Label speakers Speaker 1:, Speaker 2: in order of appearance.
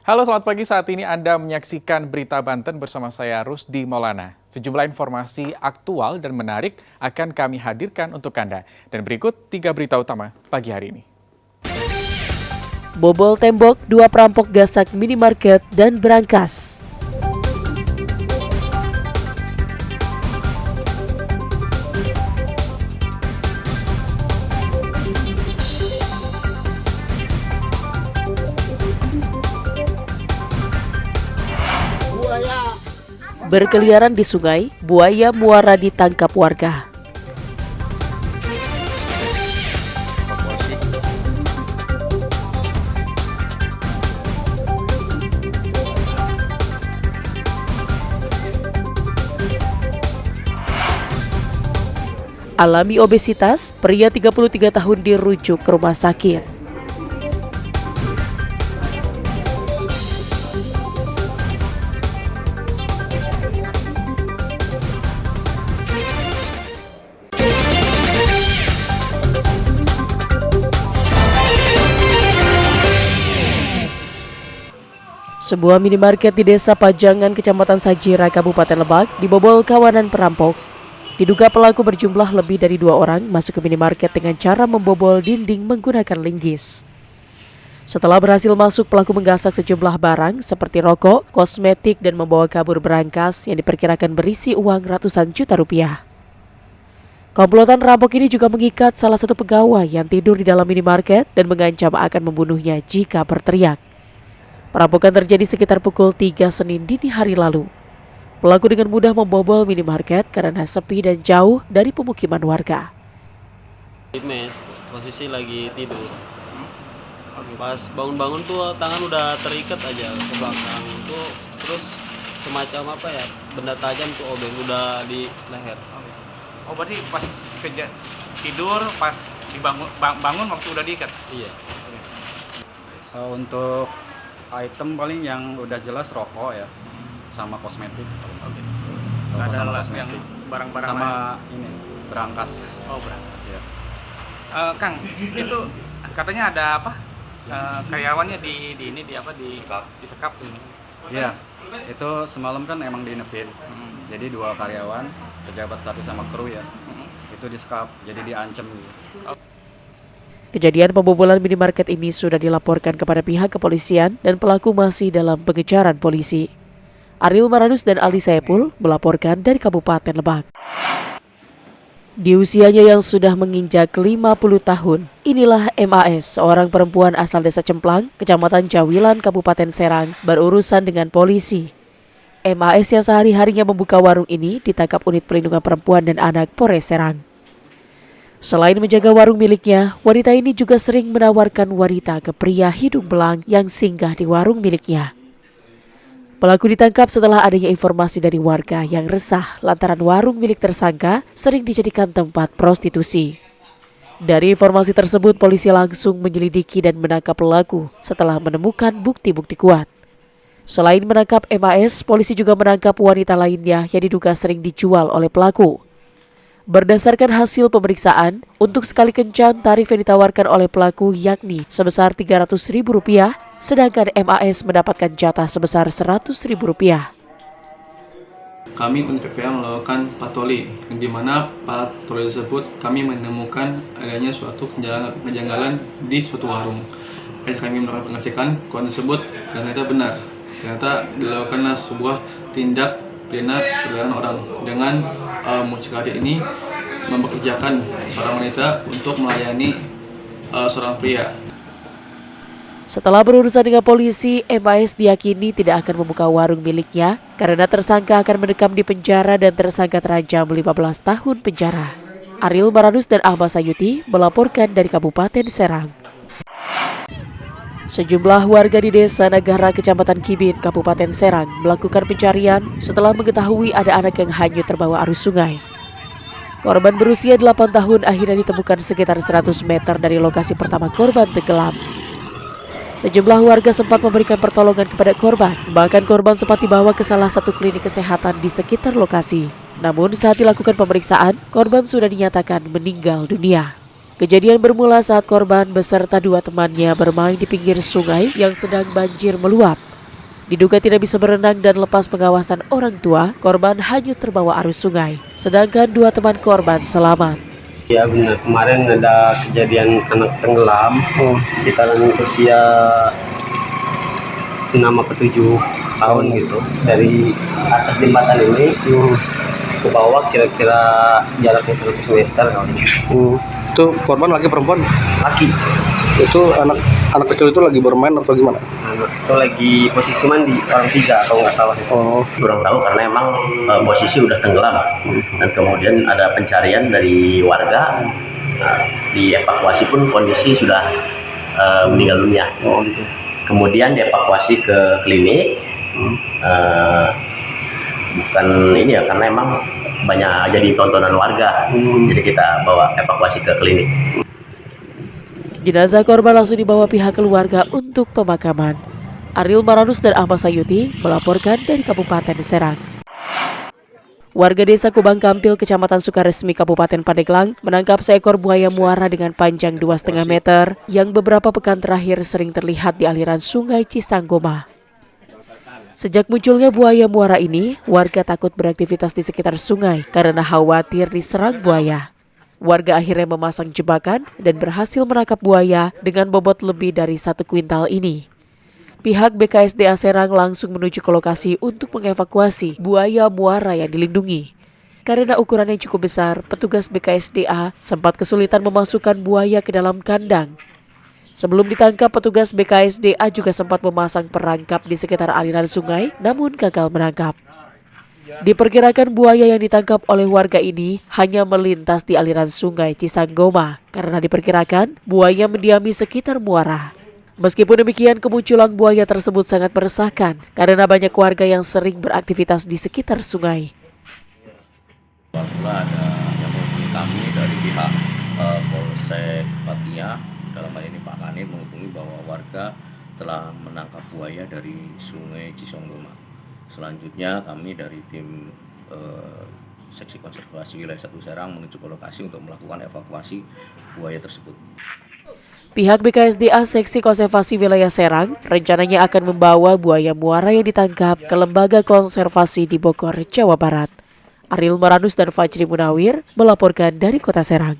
Speaker 1: Halo, selamat pagi. Saat ini Anda menyaksikan Berita Banten bersama saya Rusdi Maulana. Sejumlah informasi aktual dan menarik akan kami hadirkan untuk Anda. Dan berikut 3 berita utama pagi hari ini.
Speaker 2: Bobol tembok, 2 perampok gasak minimarket dan berangkas. Berkeliaran di sungai, buaya muara ditangkap warga. Alami obesitas, pria 33 tahun dirujuk ke rumah sakit. Sebuah minimarket di Desa Pajangan, Kecamatan Sajira, Kabupaten Lebak, dibobol kawanan perampok. Diduga pelaku berjumlah lebih dari 2 orang masuk ke minimarket dengan cara membobol dinding menggunakan linggis. Setelah berhasil masuk, pelaku menggasak sejumlah barang seperti rokok, kosmetik, dan membawa kabur berangkas yang diperkirakan berisi uang ratusan juta rupiah. Komplotan rampok ini juga mengikat salah satu pegawai yang tidur di dalam minimarket dan mengancam akan membunuhnya jika berteriak. Perampokan terjadi sekitar pukul 3 Senin dini hari lalu. Pelaku dengan mudah membobol minimarket karena sepi dan jauh dari pemukiman warga.
Speaker 3: Di mes, posisi lagi tidur. Pas bangun-bangun tuh tangan udah terikat aja ke belakang tuh, terus semacam apa ya, benda tajam tuh obeng udah di leher.
Speaker 4: Oh, berarti pas tidur, pas bangun waktu udah diikat?
Speaker 3: Iya.
Speaker 5: Untuk item paling yang udah jelas rokok ya, sama kosmetik.
Speaker 4: Oke.
Speaker 5: Rokok
Speaker 4: Ada
Speaker 5: sama
Speaker 4: yang
Speaker 5: kosmetik.
Speaker 4: barang-barang
Speaker 5: Sama
Speaker 4: lain?
Speaker 5: ini berangkas.
Speaker 4: Oh, berangkas.
Speaker 5: Ya.
Speaker 4: Kang, itu katanya ada apa? Karyawannya disekap ini.
Speaker 5: Iya. Itu semalam kan emang diinepin. Jadi 2 karyawan, pejabat 1 sama kru ya. Itu disekap, jadi diancam gitu.
Speaker 2: Kejadian pembobolan minimarket ini sudah dilaporkan kepada pihak kepolisian dan pelaku masih dalam pengejaran polisi. Ariel Maranus dan Ali Saipul melaporkan dari Kabupaten Lebak. Di usianya yang sudah menginjak 50 tahun, inilah MAS, seorang perempuan asal Desa Cemplang, Kecamatan Jawilan, Kabupaten Serang, berurusan dengan polisi. MAS yang sehari-harinya membuka warung ini ditangkap Unit Perlindungan Perempuan dan Anak Polres Serang. Selain menjaga warung miliknya, wanita ini juga sering menawarkan wanita ke pria hidung belang yang singgah di warung miliknya. Pelaku ditangkap setelah adanya informasi dari warga yang resah lantaran warung milik tersangka sering dijadikan tempat prostitusi. Dari informasi tersebut, polisi langsung menyelidiki dan menangkap pelaku setelah menemukan bukti-bukti kuat. Selain menangkap MAS, polisi juga menangkap wanita lainnya yang diduga sering dijual oleh pelaku. Berdasarkan hasil pemeriksaan, untuk sekali kencan tarif yang ditawarkan oleh pelaku yakni sebesar Rp300.000, sedangkan MAS mendapatkan jatah sebesar Rp100.000.
Speaker 6: Kami unit PPA melakukan patroli, di mana patroli tersebut kami menemukan adanya suatu kejanggalan di suatu warung. Kami melakukan pengecekan kode tersebut ternyata benar. Ternyata dilakukan sebuah tindak pidana perdagangan orang dengan mucikari ini mempekerjakan seorang wanita untuk melayani seorang pria.
Speaker 2: Setelah berurusan dengan polisi, MAS diyakini tidak akan membuka warung miliknya karena tersangka akan mendekam di penjara dan tersangka terancam 15 tahun penjara. Ariel Maranus dan Ahmad Sayuti melaporkan dari Kabupaten Serang. Sejumlah warga di Desa Nagara, Kecamatan Kibin, Kabupaten Serang melakukan pencarian setelah mengetahui ada anak yang hanyut terbawa arus sungai. Korban berusia 8 tahun akhirnya ditemukan sekitar 100 meter dari lokasi pertama korban tenggelam. Sejumlah warga sempat memberikan pertolongan kepada korban, bahkan korban sempat dibawa ke salah satu klinik kesehatan di sekitar lokasi. Namun saat dilakukan pemeriksaan, korban sudah dinyatakan meninggal dunia. Kejadian bermula saat korban beserta 2 temannya bermain di pinggir sungai yang sedang banjir meluap. Diduga tidak bisa berenang dan lepas pengawasan orang tua, korban hanyut terbawa arus sungai. Sedangkan 2 teman korban selamat.
Speaker 7: Ya benar, kemarin ada kejadian anak tenggelam di kalangan usia 6 atau 7 tahun gitu. Dari atas jembatan ini ke bawah kira-kira jaraknya 100 meter.
Speaker 8: Itu korban laki perempuan?
Speaker 7: Laki.
Speaker 8: Itu anak kecil itu lagi bermain atau gimana?
Speaker 7: Anak itu lagi posisi mandi, orang 3 atau nggak salah.
Speaker 9: Kurang tahu karena emang posisi udah tenggelam dan kemudian ada pencarian dari warga. Dievakuasi pun kondisi sudah meninggal dunia.
Speaker 8: Gitu.
Speaker 9: Kemudian dievakuasi ke klinik. Bukan ini ya, karena emang banyak jadi tontonan warga. Jadi kita bawa evakuasi ke klinik.
Speaker 2: Jenazah korban langsung dibawa pihak keluarga untuk pemakaman. Ariel Maranus dan Ahmad Sayuti melaporkan dari Kabupaten Serang. Warga desa Kubang Kampil, Kecamatan Sukaresmi, Kabupaten Pandeglang menangkap seekor buaya muara dengan panjang 2,5 meter yang beberapa pekan terakhir sering terlihat di aliran Sungai Cisanggoma. Sejak munculnya buaya muara ini, warga takut beraktivitas di sekitar sungai karena khawatir diserang buaya. Warga akhirnya memasang jebakan dan berhasil menangkap buaya dengan bobot lebih dari 1 kuintal ini. Pihak BKSDA Serang langsung menuju ke lokasi untuk mengevakuasi buaya muara yang dilindungi. Karena ukurannya cukup besar, petugas BKSDA sempat kesulitan memasukkan buaya ke dalam kandang. Sebelum ditangkap, petugas BKSDA juga sempat memasang perangkap di sekitar aliran sungai, namun gagal menangkap. Diperkirakan buaya yang ditangkap oleh warga ini hanya melintas di aliran Sungai Cisanggoma karena diperkirakan buaya mendiami sekitar muara. Meskipun demikian, kemunculan buaya tersebut sangat meresahkan karena banyak warga yang sering beraktivitas di sekitar sungai.
Speaker 10: Pula ada yang menghubungi kami dari pihak Polsek Patia, dalam hal ini Pak Kanit menghubungi bahwa warga telah menangkap buaya dari Sungai Cisanggoma. Selanjutnya kami dari tim Seksi Konservasi Wilayah 1 Serang menuju ke lokasi untuk melakukan evakuasi buaya tersebut.
Speaker 2: Pihak BKSDA Seksi Konservasi Wilayah Serang rencananya akan membawa buaya muara yang ditangkap ke Lembaga Konservasi di Bogor, Jawa Barat. Ariel Maranus dan Fajri Munawir melaporkan dari Kota Serang.